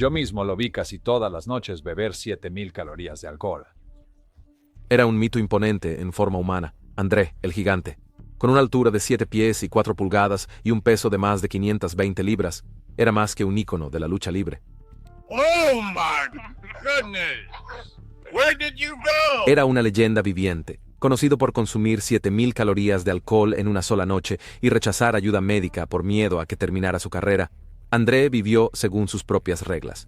Yo mismo lo vi casi todas las noches beber 7000 calorías de alcohol. Era un mito imponente en forma humana, André, el gigante. Con una altura de 7 pies y 4 pulgadas y un peso de más de 520 libras, era más que un ícono de la lucha libre. Oh my goodness! Where did you go? Era una leyenda viviente, conocido por consumir 7000 calorías de alcohol en una sola noche y rechazar ayuda médica por miedo a que terminara su carrera. André vivió según sus propias reglas.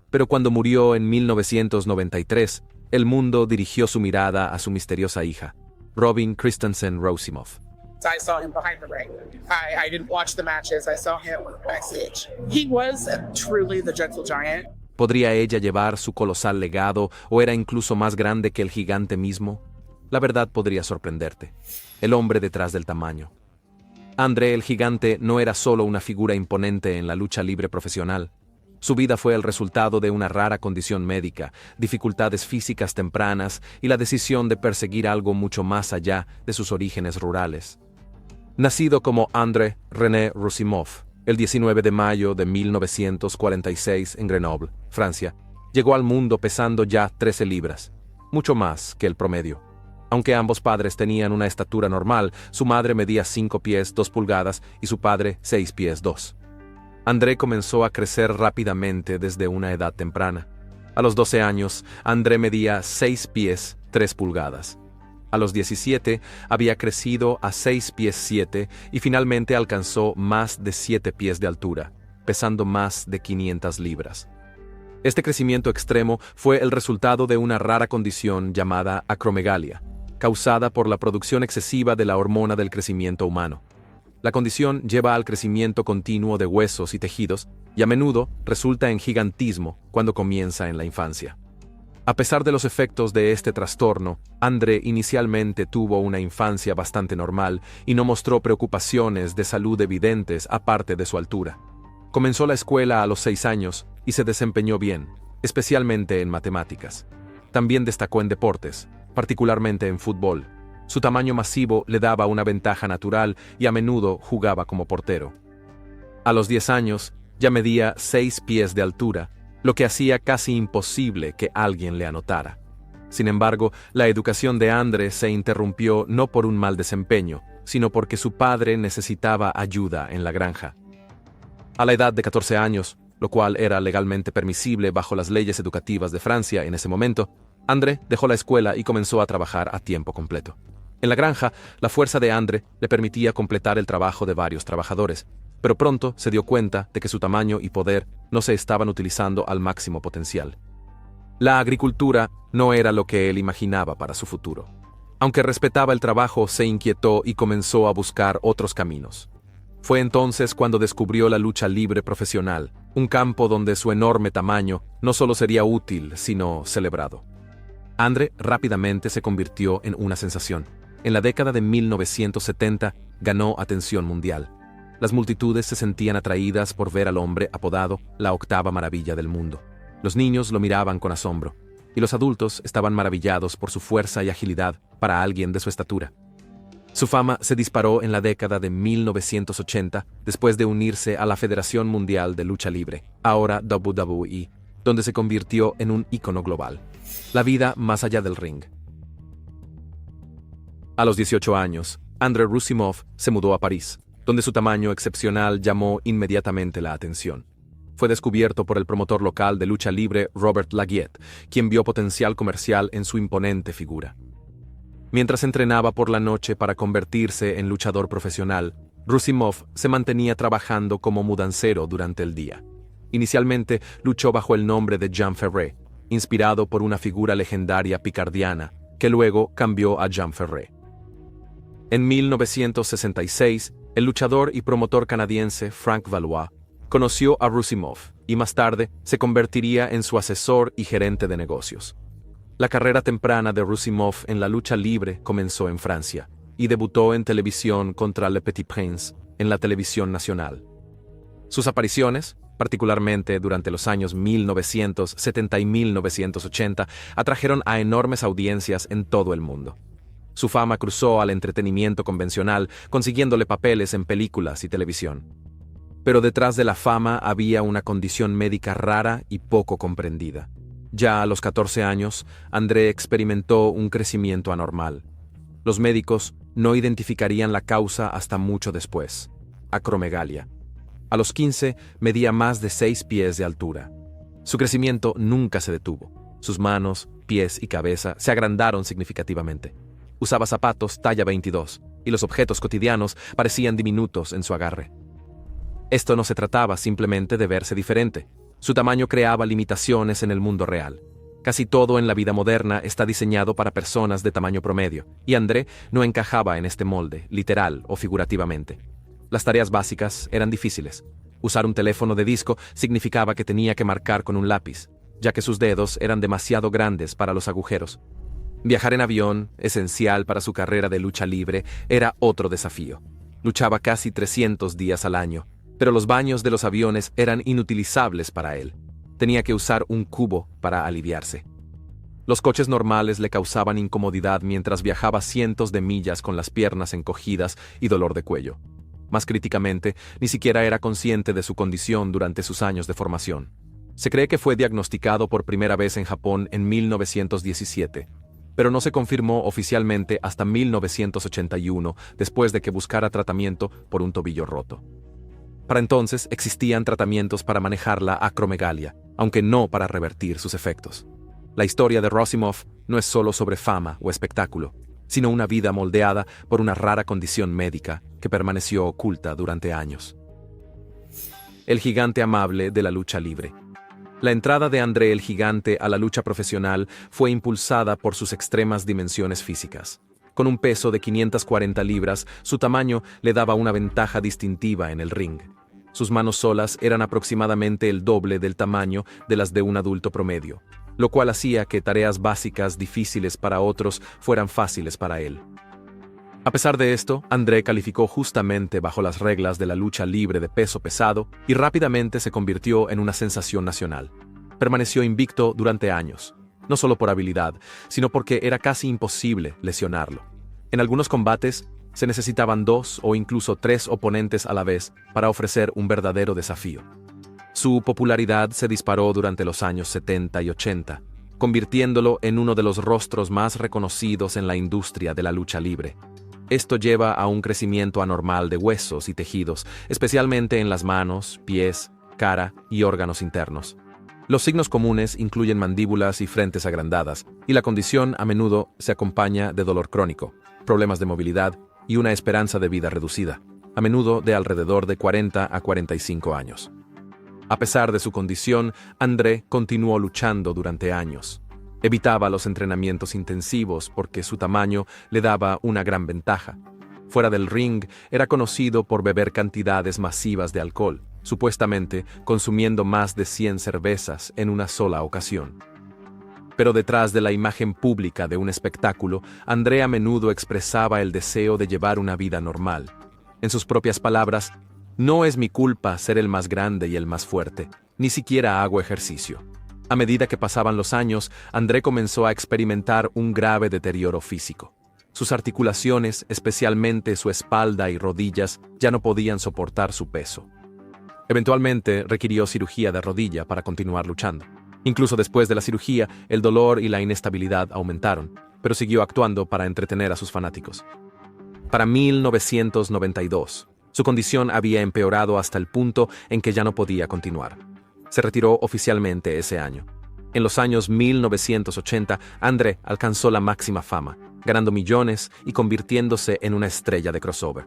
Pero cuando murió en 1993, el mundo dirigió su mirada a su misteriosa hija, Robin Christensen Rosimov. I saw him behind the ring. I didn't watch the matches. I saw him backstage. He was truly the Gentle Giant. ¿Podría ella llevar su colosal legado o era incluso más grande que el gigante mismo? La verdad podría sorprenderte. El hombre detrás del tamaño. André el gigante no era solo una figura imponente en la lucha libre profesional. Su vida fue el resultado de una rara condición médica, dificultades físicas tempranas y la decisión de perseguir algo mucho más allá de sus orígenes rurales. Nacido como André René Rosimov, el 19 de mayo de 1946 en Grenoble, Francia, llegó al mundo pesando ya 13 libras, mucho más que el promedio. Aunque ambos padres tenían una estatura normal, su madre medía 5 pies 2 pulgadas y su padre 6 pies 2. André comenzó a crecer rápidamente desde una edad temprana. A los 12 años, André medía 6 pies 3 pulgadas. A los 17 había crecido a 6 pies 7 y finalmente alcanzó más de 7 pies de altura, pesando más de 500 libras. Este crecimiento extremo fue el resultado de una rara condición llamada acromegalia, causada por la producción excesiva de la hormona del crecimiento humano. La condición lleva al crecimiento continuo de huesos y tejidos y a menudo resulta en gigantismo cuando comienza en la infancia. A pesar de los efectos de este trastorno, André inicialmente tuvo una infancia bastante normal y no mostró preocupaciones de salud evidentes aparte de su altura. Comenzó la escuela a los 6 años y se desempeñó bien, especialmente en matemáticas. También destacó en deportes, particularmente en fútbol. Su tamaño masivo le daba una ventaja natural y a menudo jugaba como portero. A los 10 años, ya medía 6 pies de altura, lo que hacía casi imposible que alguien le anotara. Sin embargo, la educación de André se interrumpió no por un mal desempeño, sino porque su padre necesitaba ayuda en la granja. A la edad de 14 años, lo cual era legalmente permisible bajo las leyes educativas de Francia en ese momento, André dejó la escuela y comenzó a trabajar a tiempo completo. En la granja, la fuerza de André le permitía completar el trabajo de varios trabajadores, pero pronto se dio cuenta de que su tamaño y poder no se estaban utilizando al máximo potencial. La agricultura no era lo que él imaginaba para su futuro. Aunque respetaba el trabajo, se inquietó y comenzó a buscar otros caminos. Fue entonces cuando descubrió la lucha libre profesional, un campo donde su enorme tamaño no solo sería útil, sino celebrado. André rápidamente se convirtió en una sensación. En la década de 1970 ganó atención mundial. Las multitudes se sentían atraídas por ver al hombre apodado la octava maravilla del mundo. Los niños lo miraban con asombro, y los adultos estaban maravillados por su fuerza y agilidad para alguien de su estatura. Su fama se disparó en la década de 1980 después de unirse a la Federación Mundial de Lucha Libre, ahora WWE, donde se convirtió en un ícono global. La vida más allá del ring. A los 18 años, André Rosimov se mudó a París, donde su tamaño excepcional llamó inmediatamente la atención. Fue descubierto por el promotor local de lucha libre Robert Laguiette, quien vio potencial comercial en su imponente figura. Mientras entrenaba por la noche para convertirse en luchador profesional, Rosimov se mantenía trabajando como mudancero durante el día. Inicialmente luchó bajo el nombre de Jean Ferré, inspirado por una figura legendaria picardiana, que luego cambió a Jean Ferré. En 1966, el luchador y promotor canadiense Frank Valois conoció a Rosimov y más tarde se convertiría en su asesor y gerente de negocios. La carrera temprana de Rosimov en la lucha libre comenzó en Francia y debutó en televisión contra Le Petit Prince en la televisión nacional. Sus apariciones, particularmente durante los años 1970 y 1980, atrajeron a enormes audiencias en todo el mundo. Su fama cruzó al entretenimiento convencional, consiguiéndole papeles en películas y televisión. Pero detrás de la fama había una condición médica rara y poco comprendida. Ya a los 14 años, André experimentó un crecimiento anormal. Los médicos no identificarían la causa hasta mucho después: acromegalia. A los 15 medía más de 6 pies de altura. Su crecimiento nunca se detuvo. Sus manos, pies y cabeza se agrandaron significativamente. Usaba zapatos talla 22 y los objetos cotidianos parecían diminutos en su agarre. Esto no se trataba simplemente de verse diferente. Su tamaño creaba limitaciones en el mundo real. Casi todo en la vida moderna está diseñado para personas de tamaño promedio, y André no encajaba en este molde, literal o figurativamente. Las tareas básicas eran difíciles. Usar un teléfono de disco significaba que tenía que marcar con un lápiz, ya que sus dedos eran demasiado grandes para los agujeros. Viajar en avión, esencial para su carrera de lucha libre, era otro desafío. Luchaba casi 300 días al año, pero los baños de los aviones eran inutilizables para él. Tenía que usar un cubo para aliviarse. Los coches normales le causaban incomodidad mientras viajaba cientos de millas con las piernas encogidas y dolor de cuello. Más críticamente, ni siquiera era consciente de su condición durante sus años de formación. Se cree que fue diagnosticado por primera vez en Japón en 1917, pero no se confirmó oficialmente hasta 1981, después de que buscara tratamiento por un tobillo roto. Para entonces existían tratamientos para manejar la acromegalia, aunque no para revertir sus efectos. La historia de Rosimov no es solo sobre fama o espectáculo, sino una vida moldeada por una rara condición médica que permaneció oculta durante años. El gigante amable de la lucha libre. La entrada de André el Gigante a la lucha profesional fue impulsada por sus extremas dimensiones físicas. Con un peso de 540 libras, su tamaño le daba una ventaja distintiva en el ring. Sus manos solas eran aproximadamente el doble del tamaño de las de un adulto promedio, lo cual hacía que tareas básicas difíciles para otros fueran fáciles para él. A pesar de esto, André calificó justamente bajo las reglas de la lucha libre de peso pesado y rápidamente se convirtió en una sensación nacional. Permaneció invicto durante años, no solo por habilidad, sino porque era casi imposible lesionarlo. En algunos combates, se necesitaban 2 o incluso 3 oponentes a la vez para ofrecer un verdadero desafío. Su popularidad se disparó durante los años 70 y 80, convirtiéndolo en uno de los rostros más reconocidos en la industria de la lucha libre. Esto lleva a un crecimiento anormal de huesos y tejidos, especialmente en las manos, pies, cara y órganos internos. Los signos comunes incluyen mandíbulas y frentes agrandadas, y la condición a menudo se acompaña de dolor crónico, problemas de movilidad y una esperanza de vida reducida, a menudo de alrededor de 40 a 45 años. A pesar de su condición, André continuó luchando durante años. Evitaba los entrenamientos intensivos porque su tamaño le daba una gran ventaja. Fuera del ring, era conocido por beber cantidades masivas de alcohol, supuestamente consumiendo más de 100 cervezas en una sola ocasión. Pero detrás de la imagen pública de un espectáculo, André a menudo expresaba el deseo de llevar una vida normal. En sus propias palabras, «No es mi culpa ser el más grande y el más fuerte, ni siquiera hago ejercicio». A medida que pasaban los años, André comenzó a experimentar un grave deterioro físico. Sus articulaciones, especialmente su espalda y rodillas, ya no podían soportar su peso. Eventualmente requirió cirugía de rodilla para continuar luchando. Incluso después de la cirugía, el dolor y la inestabilidad aumentaron, pero siguió actuando para entretener a sus fanáticos. Para 1992, su condición había empeorado hasta el punto en que ya no podía continuar. Se retiró oficialmente ese año. En los años 1980, André alcanzó la máxima fama, ganando millones y convirtiéndose en una estrella de crossover.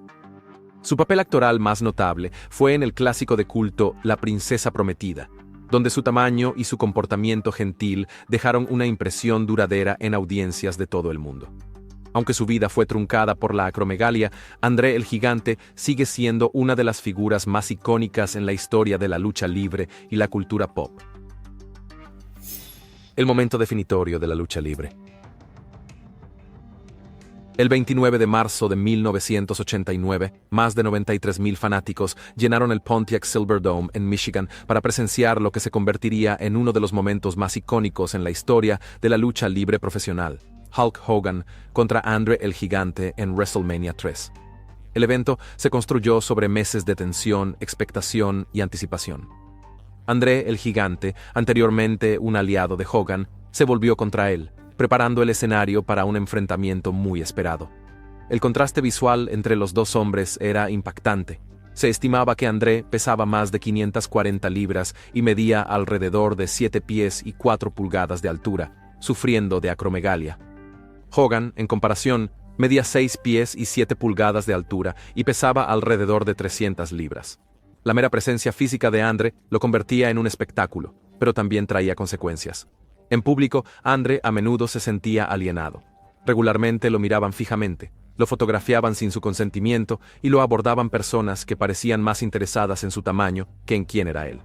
Su papel actoral más notable fue en el clásico de culto La Princesa Prometida, donde su tamaño y su comportamiento gentil dejaron una impresión duradera en audiencias de todo el mundo. Aunque su vida fue truncada por la acromegalia, André el Gigante sigue siendo una de las figuras más icónicas en la historia de la lucha libre y la cultura pop. El momento definitorio de la lucha libre. El 29 de marzo de 1989, más de 93,000 fanáticos llenaron el Pontiac Silverdome en Michigan para presenciar lo que se convertiría en uno de los momentos más icónicos en la historia de la lucha libre profesional: Hulk Hogan contra André el Gigante en WrestleMania 3. El evento se construyó sobre meses de tensión, expectación y anticipación. André el Gigante, anteriormente un aliado de Hogan, se volvió contra él, preparando el escenario para un enfrentamiento muy esperado. El contraste visual entre los dos hombres era impactante. Se estimaba que André pesaba más de 540 libras y medía alrededor de 7 pies y 4 pulgadas de altura, sufriendo de acromegalia. Hogan, en comparación, medía 6 pies y 7 pulgadas de altura y pesaba alrededor de 300 libras. La mera presencia física de André lo convertía en un espectáculo, pero también traía consecuencias. En público, André a menudo se sentía alienado. Regularmente lo miraban fijamente, lo fotografiaban sin su consentimiento y lo abordaban personas que parecían más interesadas en su tamaño que en quién era él.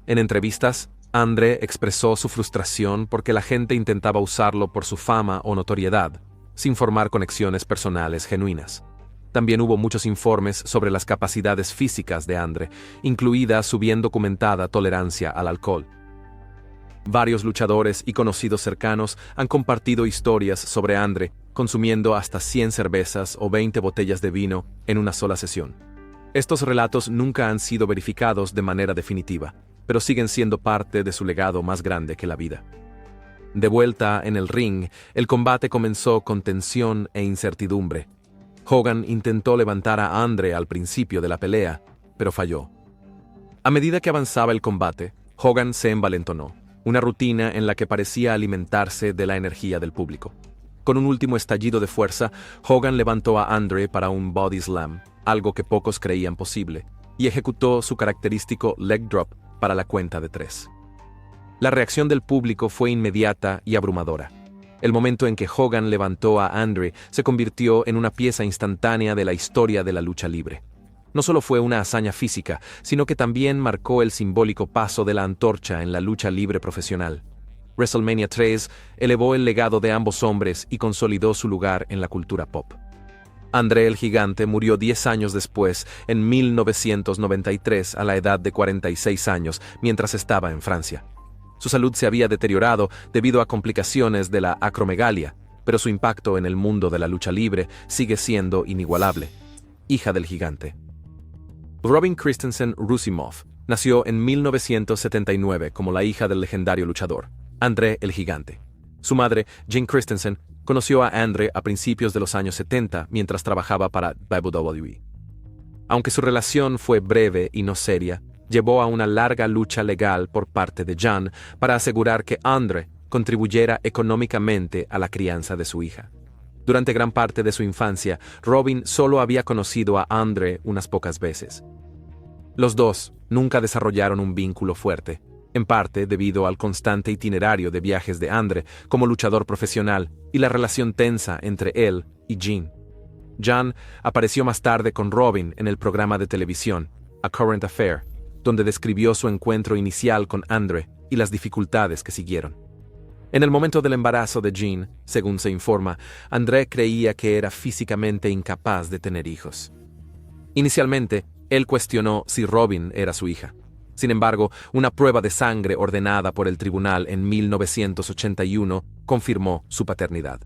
En entrevistas, André expresó su frustración porque la gente intentaba usarlo por su fama o notoriedad, sin formar conexiones personales genuinas. También hubo muchos informes sobre las capacidades físicas de André, incluida su bien documentada tolerancia al alcohol. Varios luchadores y conocidos cercanos han compartido historias sobre André, consumiendo hasta 100 cervezas o 20 botellas de vino en una sola sesión. Estos relatos nunca han sido verificados de manera definitiva, pero siguen siendo parte de su legado más grande que la vida. De vuelta en el ring, el combate comenzó con tensión e incertidumbre. Hogan intentó levantar a André al principio de la pelea, pero falló. A medida que avanzaba el combate, Hogan se envalentonó, una rutina en la que parecía alimentarse de la energía del público. Con un último estallido de fuerza, Hogan levantó a André para un body slam, algo que pocos creían posible, y ejecutó su característico leg drop para la cuenta de 3. La reacción del público fue inmediata y abrumadora. El momento en que Hogan levantó a André se convirtió en una pieza instantánea de la historia de la lucha libre. No solo fue una hazaña física, sino que también marcó el simbólico paso de la antorcha en la lucha libre profesional. WrestleMania 3 elevó el legado de ambos hombres y consolidó su lugar en la cultura pop. André el Gigante murió 10 años después, en 1993, a la edad de 46 años, mientras estaba en Francia. Su salud se había deteriorado debido a complicaciones de la acromegalia, pero su impacto en el mundo de la lucha libre sigue siendo inigualable. Hija del Gigante. Robin Christensen Rusimov nació en 1979 como la hija del legendario luchador, André el Gigante. Su madre, Jean Christensen, conoció a André a principios de los años 70 mientras trabajaba para WWE. Aunque su relación fue breve y no seria, llevó a una larga lucha legal por parte de Jean para asegurar que André contribuyera económicamente a la crianza de su hija. Durante gran parte de su infancia, Robin solo había conocido a André unas pocas veces. Los dos nunca desarrollaron un vínculo fuerte, en parte debido al constante itinerario de viajes de André como luchador profesional y la relación tensa entre él y Jean. Jean apareció más tarde con Robin en el programa de televisión A Current Affair, donde describió su encuentro inicial con André y las dificultades que siguieron. En el momento del embarazo de Jean, según se informa, André creía que era físicamente incapaz de tener hijos. Inicialmente, él cuestionó si Robin era su hija. Sin embargo, una prueba de sangre ordenada por el tribunal en 1981 confirmó su paternidad.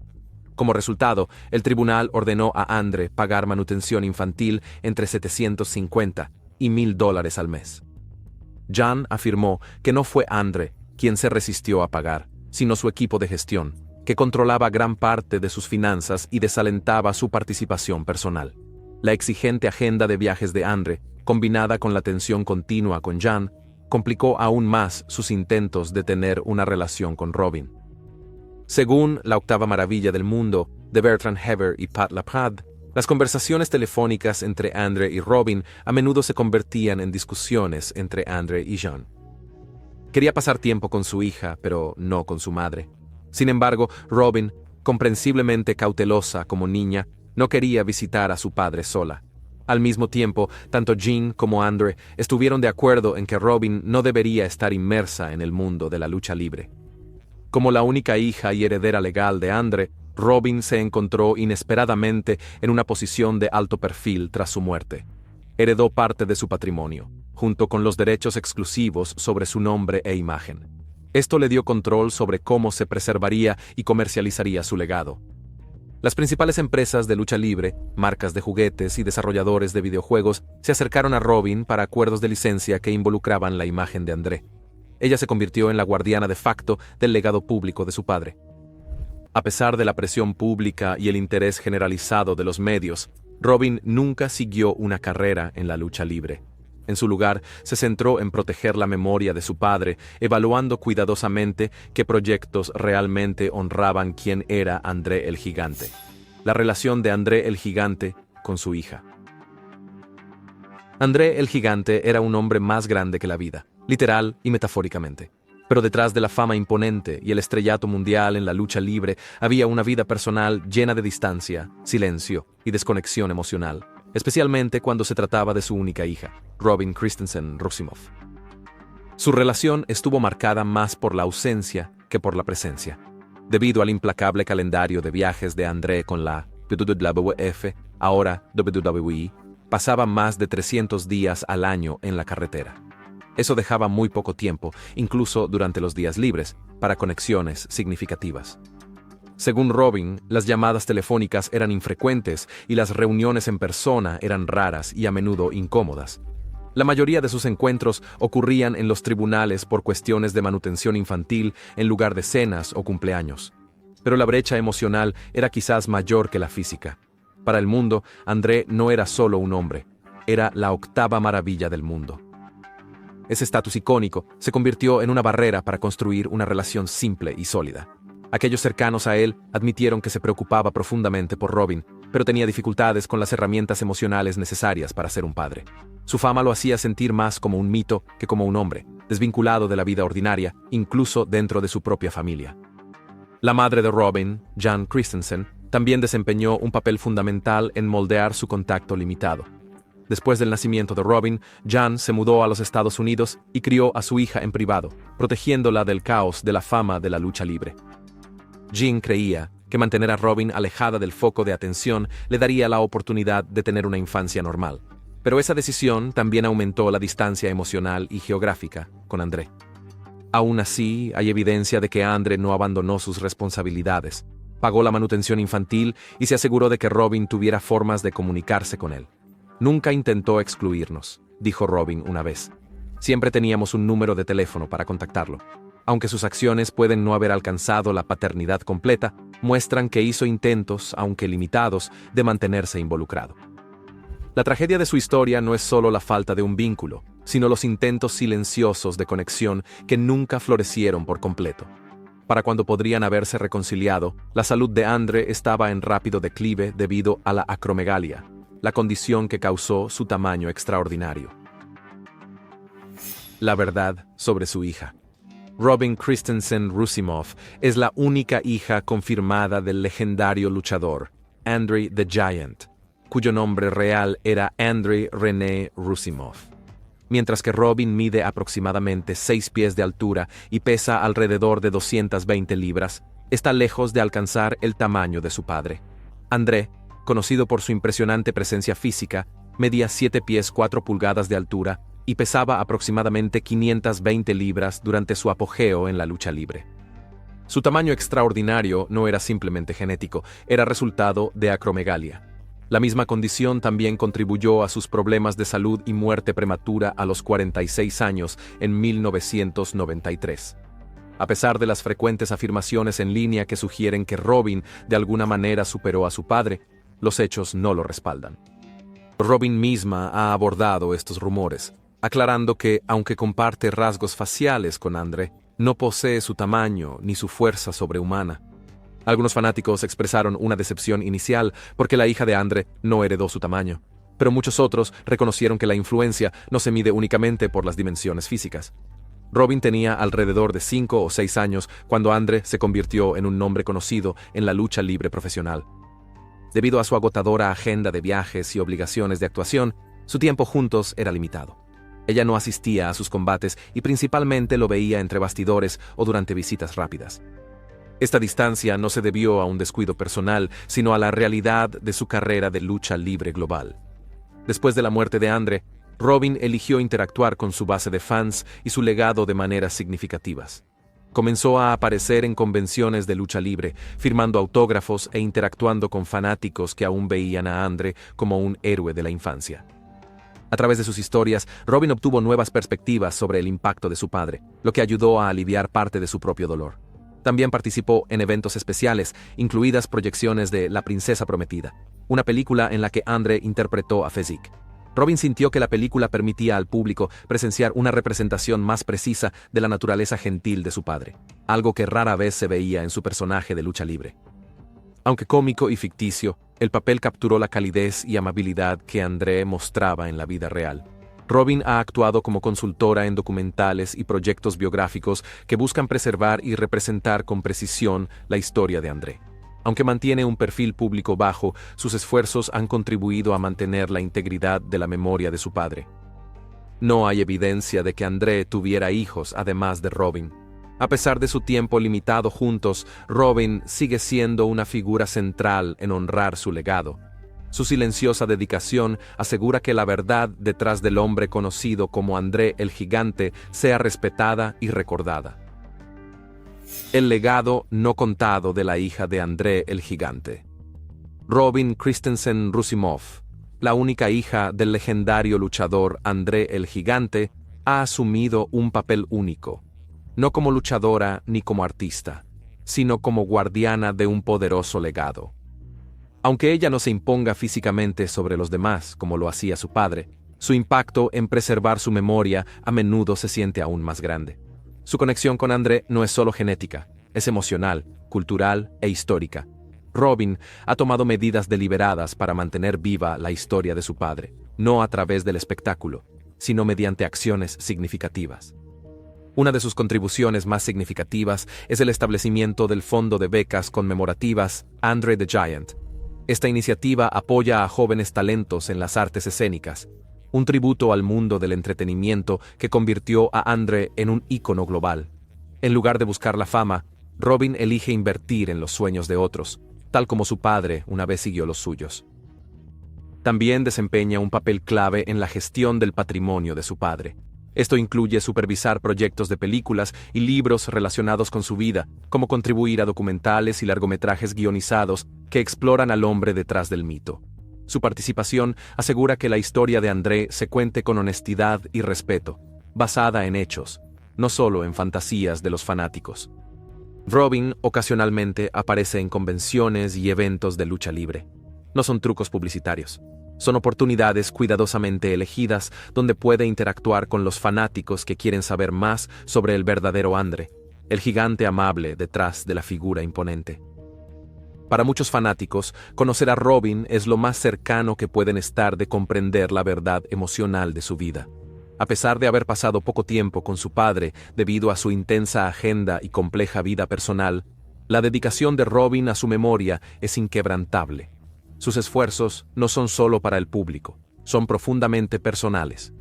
Como resultado, el tribunal ordenó a André pagar manutención infantil entre $750 y $1,000 al mes. Jean afirmó que no fue André quien se resistió a pagar, sino su equipo de gestión, que controlaba gran parte de sus finanzas y desalentaba su participación personal. La exigente agenda de viajes de André, combinada con la tensión continua con Jean, complicó aún más sus intentos de tener una relación con Robin. Según la octava maravilla del mundo de Bertrand Heber y Pat LaPrade, las conversaciones telefónicas entre André y Robin a menudo se convertían en discusiones entre André y Jean. Quería pasar tiempo con su hija, pero no con su madre. Sin embargo, Robin, comprensiblemente cautelosa como niña, no quería visitar a su padre sola. Al mismo tiempo, tanto Jean como André estuvieron de acuerdo en que Robin no debería estar inmersa en el mundo de la lucha libre. Como la única hija y heredera legal de André, Robin se encontró inesperadamente en una posición de alto perfil tras su muerte. Heredó parte de su patrimonio, junto con los derechos exclusivos sobre su nombre e imagen. Esto le dio control sobre cómo se preservaría y comercializaría su legado. Las principales empresas de lucha libre, marcas de juguetes y desarrolladores de videojuegos se acercaron a Robin para acuerdos de licencia que involucraban la imagen de André. Ella se convirtió en la guardiana de facto del legado público de su padre. A pesar de la presión pública y el interés generalizado de los medios, Robin nunca siguió una carrera en la lucha libre. En su lugar, se centró en proteger la memoria de su padre, evaluando cuidadosamente qué proyectos realmente honraban quién era André el Gigante. La relación de André el Gigante con su hija. André el Gigante era un hombre más grande que la vida, literal y metafóricamente. Pero detrás de la fama imponente y el estrellato mundial en la lucha libre había una vida personal llena de distancia, silencio y desconexión emocional, especialmente cuando se trataba de su única hija, Robin Christensen Roussimoff. Su relación estuvo marcada más por la ausencia que por la presencia, debido al implacable calendario de viajes de André con la WWF, ahora WWE, pasaba más de 300 días al año en la carretera. Eso dejaba muy poco tiempo, incluso durante los días libres, para conexiones significativas. Según Robin, las llamadas telefónicas eran infrecuentes y las reuniones en persona eran raras y a menudo incómodas. La mayoría de sus encuentros ocurrían en los tribunales por cuestiones de manutención infantil en lugar de cenas o cumpleaños. Pero la brecha emocional era quizás mayor que la física. Para el mundo, André no era solo un hombre, era la octava maravilla del mundo. Ese estatus icónico se convirtió en una barrera para construir una relación simple y sólida. Aquellos cercanos a él admitieron que se preocupaba profundamente por Robin, pero tenía dificultades con las herramientas emocionales necesarias para ser un padre. Su fama lo hacía sentir más como un mito que como un hombre, desvinculado de la vida ordinaria, incluso dentro de su propia familia. La madre de Robin, Jan Christensen, también desempeñó un papel fundamental en moldear su contacto limitado. Después del nacimiento de Robin, Jan se mudó a los Estados Unidos y crió a su hija en privado, protegiéndola del caos de la fama de la lucha libre. Jean creía que mantener a Robin alejada del foco de atención le daría la oportunidad de tener una infancia normal. Pero esa decisión también aumentó la distancia emocional y geográfica con André. Aún así, hay evidencia de que André no abandonó sus responsabilidades, pagó la manutención infantil y se aseguró de que Robin tuviera formas de comunicarse con él. Nunca intentó excluirnos, dijo Robin una vez. Siempre teníamos un número de teléfono para contactarlo. Aunque sus acciones pueden no haber alcanzado la paternidad completa, muestran que hizo intentos, aunque limitados, de mantenerse involucrado. La tragedia de su historia no es solo la falta de un vínculo, sino los intentos silenciosos de conexión que nunca florecieron por completo. Para cuando podrían haberse reconciliado, la salud de André estaba en rápido declive debido a la acromegalia, la condición que causó su tamaño extraordinario. La verdad sobre su hija. Robin Christensen Roussimoff es la única hija confirmada del legendario luchador, Andre the Giant, cuyo nombre real era Andre René Roussimoff. Mientras que Robin mide aproximadamente 6 pies de altura y pesa alrededor de 220 libras, está lejos de alcanzar el tamaño de su padre. André, conocido por su impresionante presencia física, medía 7 pies 4 pulgadas de altura y pesaba aproximadamente 520 libras durante su apogeo en la lucha libre. Su tamaño extraordinario no era simplemente genético, era resultado de acromegalia. La misma condición también contribuyó a sus problemas de salud y muerte prematura a los 46 años en 1993. A pesar de las frecuentes afirmaciones en línea que sugieren que Robin de alguna manera superó a su padre, los hechos no lo respaldan. Robin misma ha abordado estos rumores, aclarando que, aunque comparte rasgos faciales con André, no posee su tamaño ni su fuerza sobrehumana. Algunos fanáticos expresaron una decepción inicial porque la hija de André no heredó su tamaño, pero muchos otros reconocieron que la influencia no se mide únicamente por las dimensiones físicas. Robin tenía alrededor de 5 o 6 años cuando André se convirtió en un nombre conocido en la lucha libre profesional. Debido a su agotadora agenda de viajes y obligaciones de actuación, su tiempo juntos era limitado. Ella no asistía a sus combates y principalmente lo veía entre bastidores o durante visitas rápidas. Esta distancia no se debió a un descuido personal, sino a la realidad de su carrera de lucha libre global. Después de la muerte de André, Robin eligió interactuar con su base de fans y su legado de maneras significativas. Comenzó a aparecer en convenciones de lucha libre, firmando autógrafos e interactuando con fanáticos que aún veían a Andre como un héroe de la infancia. A través de sus historias, Robin obtuvo nuevas perspectivas sobre el impacto de su padre, lo que ayudó a aliviar parte de su propio dolor. También participó en eventos especiales, incluidas proyecciones de La Princesa Prometida, una película en la que Andre interpretó a Fezzik. Robin sintió que la película permitía al público presenciar una representación más precisa de la naturaleza gentil de su padre, algo que rara vez se veía en su personaje de lucha libre. Aunque cómico y ficticio, el papel capturó la calidez y amabilidad que Andre mostraba en la vida real. Robin ha actuado como consultora en documentales y proyectos biográficos que buscan preservar y representar con precisión la historia de Andre. Aunque mantiene un perfil público bajo, sus esfuerzos han contribuido a mantener la integridad de la memoria de su padre. No hay evidencia de que Andre tuviera hijos además de Robin. A pesar de su tiempo limitado juntos, Robin sigue siendo una figura central en honrar su legado. Su silenciosa dedicación asegura que la verdad detrás del hombre conocido como Andre el Gigante sea respetada y recordada. El legado no contado de la hija de Andre el Gigante. Robin Christensen Rusimov, la única hija del legendario luchador Andre el Gigante, ha asumido un papel único, no como luchadora ni como artista, sino como guardiana de un poderoso legado. Aunque ella no se imponga físicamente sobre los demás como lo hacía su padre, su impacto en preservar su memoria a menudo se siente aún más grande. Su conexión con Andre no es solo genética, es emocional, cultural e histórica. Robin ha tomado medidas deliberadas para mantener viva la historia de su padre, no a través del espectáculo, sino mediante acciones significativas. Una de sus contribuciones más significativas es el establecimiento del Fondo de Becas Conmemorativas Andre the Giant. Esta iniciativa apoya a jóvenes talentos en las artes escénicas, un tributo al mundo del entretenimiento que convirtió a Andre en un ícono global. En lugar de buscar la fama, Robin elige invertir en los sueños de otros, tal como su padre una vez siguió los suyos. También desempeña un papel clave en la gestión del patrimonio de su padre. Esto incluye supervisar proyectos de películas y libros relacionados con su vida, como contribuir a documentales y largometrajes guionizados que exploran al hombre detrás del mito. Su participación asegura que la historia de Andre se cuente con honestidad y respeto, basada en hechos, no solo en fantasías de los fanáticos. Robin ocasionalmente aparece en convenciones y eventos de lucha libre. No son trucos publicitarios. Son oportunidades cuidadosamente elegidas donde puede interactuar con los fanáticos que quieren saber más sobre el verdadero Andre, el gigante amable detrás de la figura imponente. Para muchos fanáticos, conocer a Robin es lo más cercano que pueden estar de comprender la verdad emocional de su vida. A pesar de haber pasado poco tiempo con su padre debido a su intensa agenda y compleja vida personal, la dedicación de Robin a su memoria es inquebrantable. Sus esfuerzos no son solo para el público, son profundamente personales.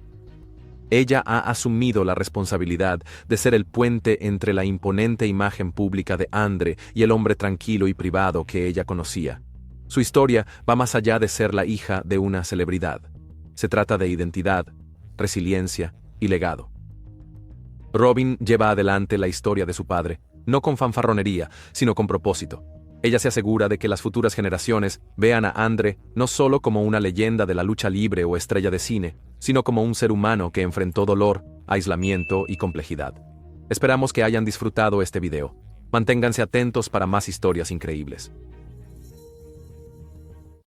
Ella ha asumido la responsabilidad de ser el puente entre la imponente imagen pública de Andre y el hombre tranquilo y privado que ella conocía. Su historia va más allá de ser la hija de una celebridad. Se trata de identidad, resiliencia y legado. Robin lleva adelante la historia de su padre, no con fanfarronería, sino con propósito. Ella se asegura de que las futuras generaciones vean a Andre no solo como una leyenda de la lucha libre o estrella de cine, sino como un ser humano que enfrentó dolor, aislamiento y complejidad. Esperamos que hayan disfrutado este video. Manténganse atentos para más historias increíbles.